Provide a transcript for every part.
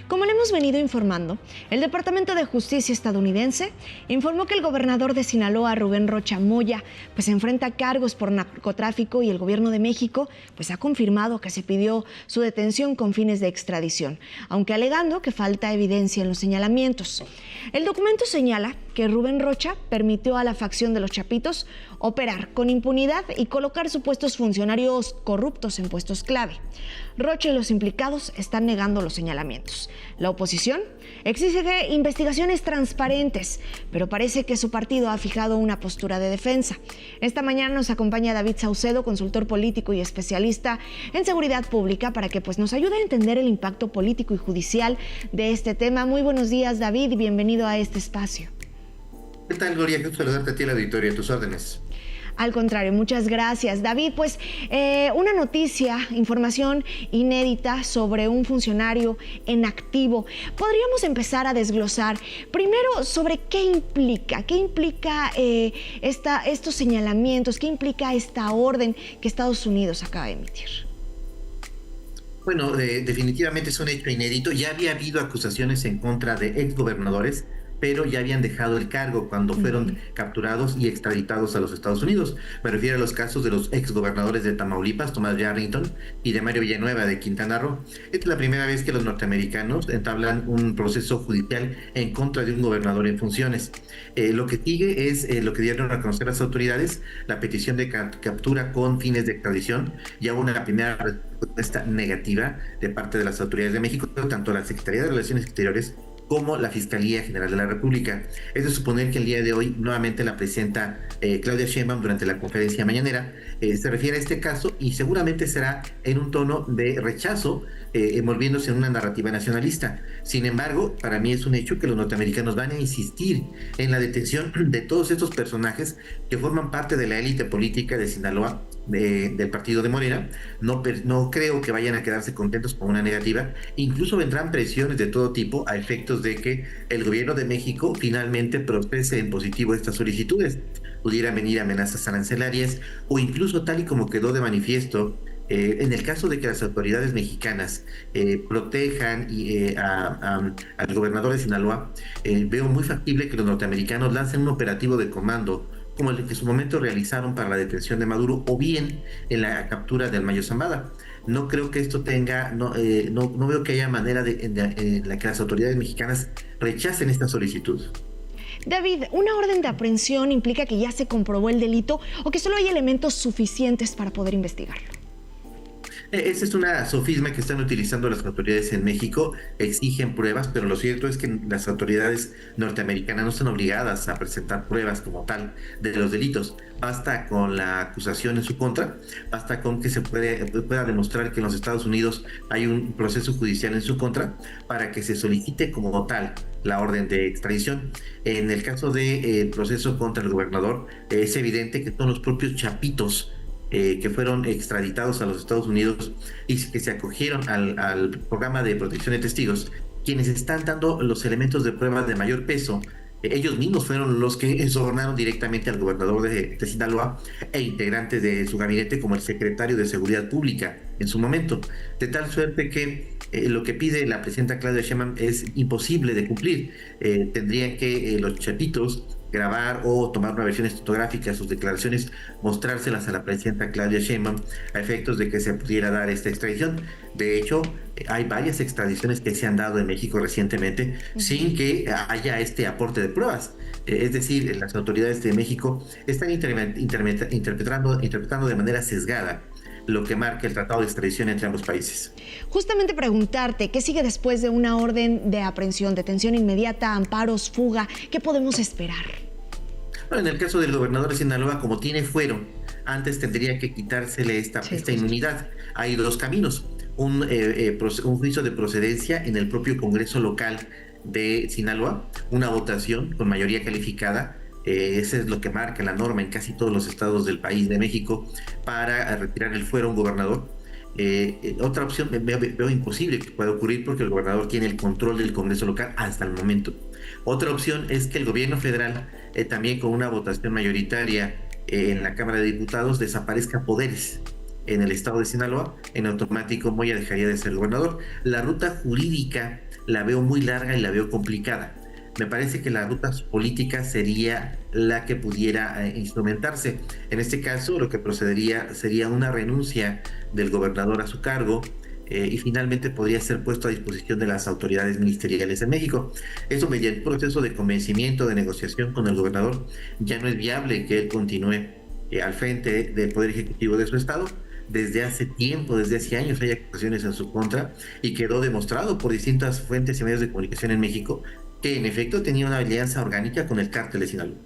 Como le hemos venido informando, el Departamento de Justicia estadounidense informó que el gobernador de Sinaloa, Rubén Rocha Moya, pues enfrenta cargos por narcotráfico, y el gobierno de México pues ha confirmado que se pidió su detención con fines de extradición, aunque alegando que falta evidencia en los señalamientos. El documento señala que Rubén Rocha permitió a la facción de los Chapitos operar con impunidad y colocar supuestos funcionarios corruptos en puestos clave. Rocha y los implicados están negando los señalamientos. La oposición exige investigaciones transparentes, pero parece que su partido ha fijado una postura de defensa. Esta mañana nos acompaña David Saucedo, consultor político y especialista en seguridad pública, para que nos ayude a entender el impacto político y judicial de este tema. Muy buenos días, David, y bienvenido a este espacio. ¿Qué tal, Gloria? Quiero saludarte a ti, a la auditoría, a tus órdenes. Al contrario, muchas gracias. David, una noticia, información inédita sobre un funcionario en activo. Podríamos empezar a desglosar primero sobre qué implica estos señalamientos, qué implica esta orden que Estados Unidos acaba de emitir. Bueno, definitivamente es un hecho inédito. Ya había habido acusaciones en contra de exgobernadores, pero ya habían dejado el cargo cuando fueron capturados y extraditados a los Estados Unidos. Me refiero a los casos de los exgobernadores de Tamaulipas, Tomás Yarrington, y de Mario Villanueva de Quintana Roo. Esta es la primera vez que los norteamericanos entablan un proceso judicial en contra de un gobernador en funciones. Lo que sigue es lo que dieron a conocer las autoridades, la petición de captura con fines de extradición. Ya hubo una primera respuesta negativa de parte de las autoridades de México, tanto la Secretaría de Relaciones Exteriores como la Fiscalía General de la República. Es de suponer que el día de hoy nuevamente la presidenta Claudia Sheinbaum, durante la conferencia mañanera, se refiere a este caso, y seguramente será en un tono de rechazo, envolviéndose en una narrativa nacionalista. Sin embargo, para mí es un hecho que los norteamericanos van a insistir en la detención de todos estos personajes que forman parte de la élite política de Sinaloa, del partido de Morena. No creo que vayan a quedarse contentos con una negativa. Incluso vendrán presiones de todo tipo a efectos de que el gobierno de México finalmente procese en positivo estas solicitudes. Pudieran venir amenazas arancelarias, o incluso, tal y como quedó de manifiesto, en el caso de que las autoridades mexicanas protejan al gobernador de Sinaloa, veo muy factible que los norteamericanos lancen un operativo de comando como el que en su momento realizaron para la detención de Maduro, o bien en la captura del Mayo Zambada. No creo que esto tenga, no veo que haya manera en la que las autoridades mexicanas rechacen esta solicitud. David, ¿una orden de aprehensión implica que ya se comprobó el delito o que solo hay elementos suficientes para poder investigarlo? Esa es una sofisma que están utilizando las autoridades en México. Exigen pruebas, pero lo cierto es que las autoridades norteamericanas no están obligadas a presentar pruebas como tal de los delitos. Basta con la acusación en su contra, basta con que se pueda demostrar que en los Estados Unidos hay un proceso judicial en su contra para que se solicite como tal la orden de extradición. En el caso del proceso contra el gobernador, es evidente que son los propios Chapitos que fueron extraditados a los Estados Unidos y que se acogieron al programa de protección de testigos, quienes están dando los elementos de prueba de mayor peso. Ellos mismos fueron los que sobornaron directamente al gobernador de Sinaloa e integrantes de su gabinete, como el secretario de Seguridad Pública en su momento, de tal suerte que lo que pide la presidenta Claudia Sheinbaum es imposible de cumplir. Tendrían que los Chapitos grabar o tomar una versión fotográfica de sus declaraciones, mostrárselas a la presidenta Claudia Sheinbaum a efectos de que se pudiera dar esta extradición. De hecho, hay varias extradiciones que se han dado en México recientemente sin que haya este aporte de pruebas. Es decir, las autoridades de México están interpretando de manera sesgada lo que marca el tratado de extradición entre ambos países. Justamente preguntarte, ¿qué sigue después de una orden de aprehensión, detención inmediata, amparos, fuga? ¿Qué podemos esperar? Bueno, en el caso del gobernador de Sinaloa, como tiene fuero, antes tendría que quitársele esta inmunidad. Hay dos caminos: un juicio de procedencia en el propio Congreso local de Sinaloa, una votación con mayoría calificada. Eso es lo que marca la norma en casi todos los estados del país de México para retirar el fuero a un gobernador. Otra opción veo imposible que pueda ocurrir, porque el gobernador tiene el control del Congreso local hasta el momento. Otra opción es que el gobierno federal, también con una votación mayoritaria en la Cámara de Diputados, desaparezca poderes. en el estado de Sinaloa, en automático Moya dejaría de ser gobernador. La ruta jurídica la veo muy larga y la veo complicada. Me parece que la ruta política sería la que pudiera instrumentarse. En este caso, lo que procedería sería una renuncia del gobernador a su cargo, y finalmente podría ser puesto a disposición de las autoridades ministeriales en México. Eso mediante un proceso de convencimiento, de negociación con el gobernador. Ya no es viable que él continúe al frente del Poder Ejecutivo de su estado. Desde hace tiempo, desde hace años hay acusaciones en su contra y quedó demostrado por distintas fuentes y medios de comunicación en México que en efecto tenía una alianza orgánica con el cártel de Sinaloa.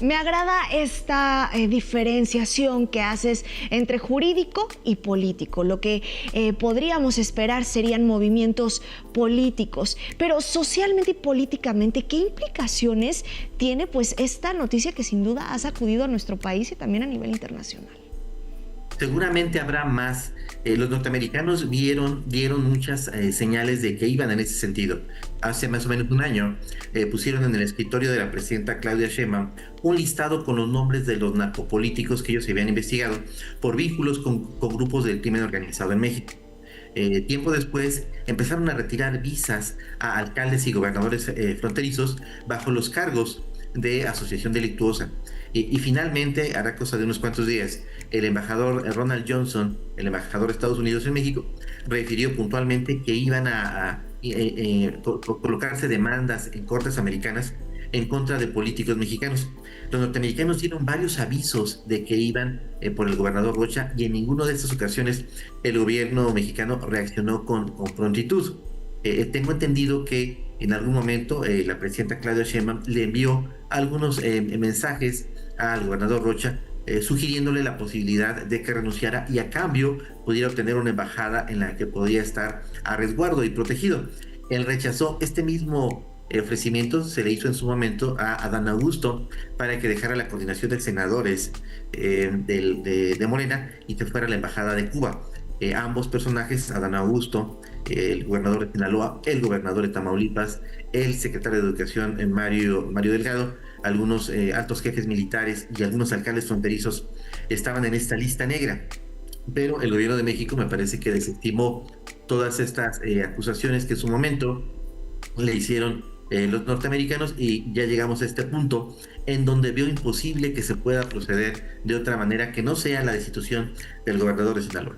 Me agrada esta diferenciación que haces entre jurídico y político. Lo que podríamos esperar serían movimientos políticos, pero socialmente y políticamente, ¿qué implicaciones tiene pues esta noticia que sin duda ha sacudido a nuestro país y también a nivel internacional? Seguramente habrá más. Los norteamericanos dieron muchas señales de que iban en ese sentido. Hace más o menos un año pusieron en el escritorio de la presidenta Claudia Sheinbaum un listado con los nombres de los narcopolíticos que ellos habían investigado por vínculos con grupos del crimen organizado en México. Tiempo después empezaron a retirar visas a alcaldes y gobernadores fronterizos bajo los cargos de asociación delictuosa. Y finalmente, hará cosa de unos cuantos días, el embajador Ronald Johnson, el embajador de Estados Unidos en México, refirió puntualmente que iban a colocarse demandas en cortes americanas en contra de políticos mexicanos. Los norteamericanos dieron varios avisos de que iban por el gobernador Rocha, y en ninguna de estas ocasiones el gobierno mexicano reaccionó con prontitud. Tengo entendido que en algún momento la presidenta Claudia Sheinbaum le envió algunos mensajes al gobernador Rocha sugiriéndole la posibilidad de que renunciara y a cambio pudiera obtener una embajada en la que podía estar a resguardo y protegido. Él rechazó. Este mismo ofrecimiento se le hizo en su momento a Adán Augusto para que dejara la coordinación de senadores de Morena y que fuera a la embajada de Cuba. Ambos personajes, Adán Augusto, el gobernador de Sinaloa, el gobernador de Tamaulipas, el secretario de Educación Mario Delgado, algunos altos jefes militares y algunos alcaldes fronterizos estaban en esta lista negra. Pero el gobierno de México me parece que desestimó todas estas acusaciones que en su momento le hicieron los norteamericanos, y ya llegamos a este punto en donde veo imposible que se pueda proceder de otra manera que no sea la destitución del gobernador de Sinaloa.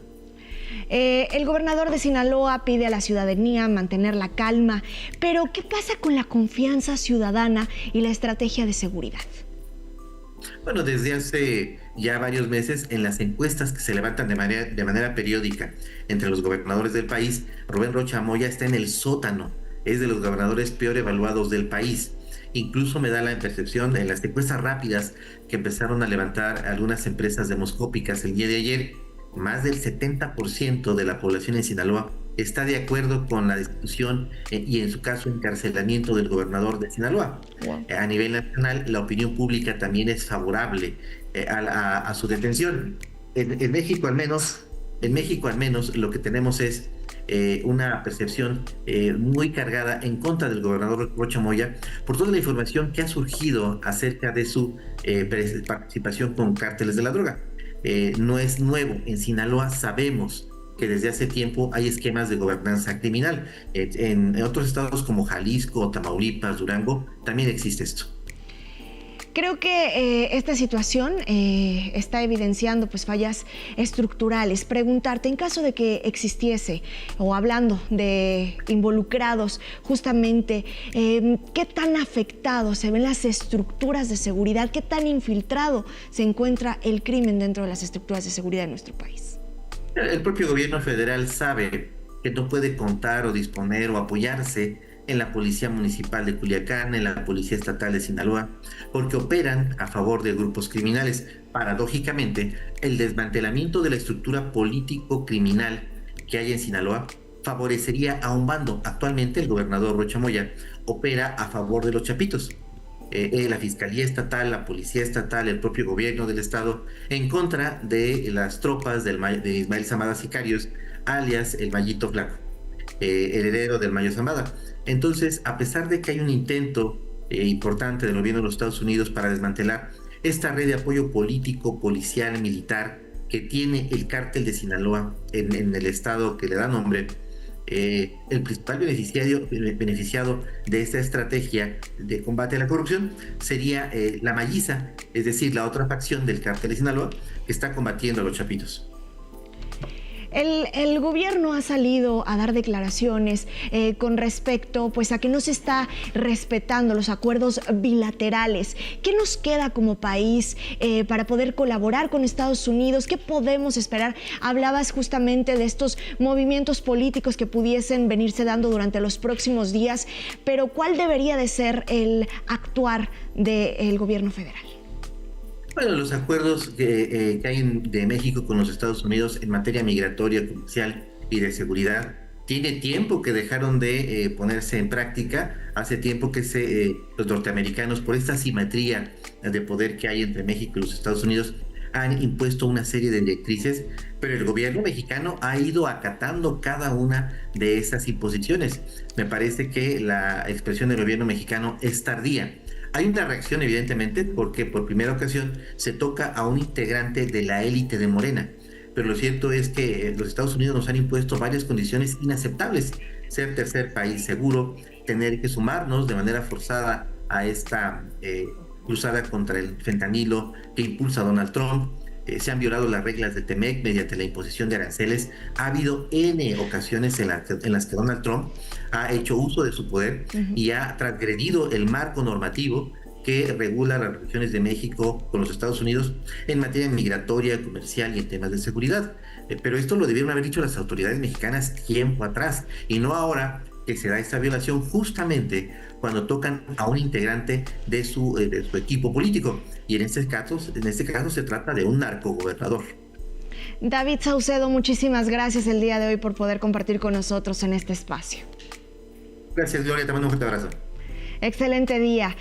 El gobernador de Sinaloa pide a la ciudadanía mantener la calma, pero ¿qué pasa con la confianza ciudadana y la estrategia de seguridad? Bueno, desde hace ya varios meses, en las encuestas que se levantan de manera periódica entre los gobernadores del país, Rubén Rocha Moya está en el sótano, es de los gobernadores peor evaluados del país. Incluso me da la percepción en las encuestas rápidas que empezaron a levantar algunas empresas demoscópicas el día de ayer, más del 70% de la población en Sinaloa está de acuerdo con la destitución y en su caso encarcelamiento del gobernador de Sinaloa. Wow. A nivel nacional, la opinión pública también es favorable a su detención. En México al menos, lo que tenemos es una percepción muy cargada en contra del gobernador Rocha Moya por toda la información que ha surgido acerca de su participación con cárteles de la droga. No es nuevo. En Sinaloa sabemos que desde hace tiempo hay esquemas de gobernanza criminal. En otros estados como Jalisco, Tamaulipas, Durango, también existe esto. Creo que esta situación está evidenciando pues fallas estructurales. Preguntarte, en caso de que existiese, o hablando de involucrados justamente, ¿qué tan afectados se ven las estructuras de seguridad? ¿Qué tan infiltrado se encuentra el crimen dentro de las estructuras de seguridad de nuestro país? El propio gobierno federal sabe que no puede contar o disponer o apoyarse en la Policía Municipal de Culiacán, en la Policía Estatal de Sinaloa, porque operan a favor de grupos criminales. Paradójicamente, el desmantelamiento de la estructura político-criminal que hay en Sinaloa favorecería a un bando. Actualmente, el gobernador Rocha Moya opera a favor de los chapitos. La Fiscalía Estatal, la Policía Estatal, el propio gobierno del Estado, en contra de las tropas de Ismael Zambada Sicarios, alias el Mayito Flaco, heredero del Mayo Zambada. Entonces, a pesar de que hay un intento importante del gobierno de los Estados Unidos para desmantelar esta red de apoyo político, policial, militar que tiene el cártel de Sinaloa en el estado que le da nombre, el principal beneficiado de esta estrategia de combate a la corrupción sería la Malliza, es decir, la otra facción del cártel de Sinaloa que está combatiendo a los Chapitos. El gobierno ha salido a dar declaraciones con respecto pues, a que no se está respetando los acuerdos bilaterales. ¿Qué nos queda como país para poder colaborar con Estados Unidos? ¿Qué podemos esperar? Hablabas justamente de estos movimientos políticos que pudiesen venirse dando durante los próximos días, pero ¿cuál debería de ser el actuar del gobierno federal? Bueno, los acuerdos que hay de México con los Estados Unidos en materia migratoria, comercial y de seguridad, tiene tiempo que dejaron de ponerse en práctica. Hace tiempo que los norteamericanos, por esta asimetría de poder que hay entre México y los Estados Unidos, han impuesto una serie de directrices, pero el gobierno mexicano ha ido acatando cada una de esas imposiciones. Me parece que la expresión del gobierno mexicano es tardía. Hay una reacción, evidentemente, porque por primera ocasión se toca a un integrante de la élite de Morena. Pero lo cierto es que los Estados Unidos nos han impuesto varias condiciones inaceptables. Ser tercer país seguro, tener que sumarnos de manera forzada a esta cruzada contra el fentanilo que impulsa Donald Trump. Se han violado las reglas de TEMEC mediante la imposición de aranceles. Ha habido N ocasiones en las que Donald Trump ha hecho uso de su poder y ha transgredido el marco normativo que regula las relaciones de México con los Estados Unidos en materia migratoria, comercial y en temas de seguridad. Pero esto lo debieron haber dicho las autoridades mexicanas tiempo atrás y no ahora que se da esta violación justamente cuando tocan a un integrante de su equipo político. Y en este caso se trata de un narcogobernador. David Saucedo, muchísimas gracias el día de hoy por poder compartir con nosotros en este espacio. Gracias, Gloria, te mando un fuerte abrazo. Excelente día.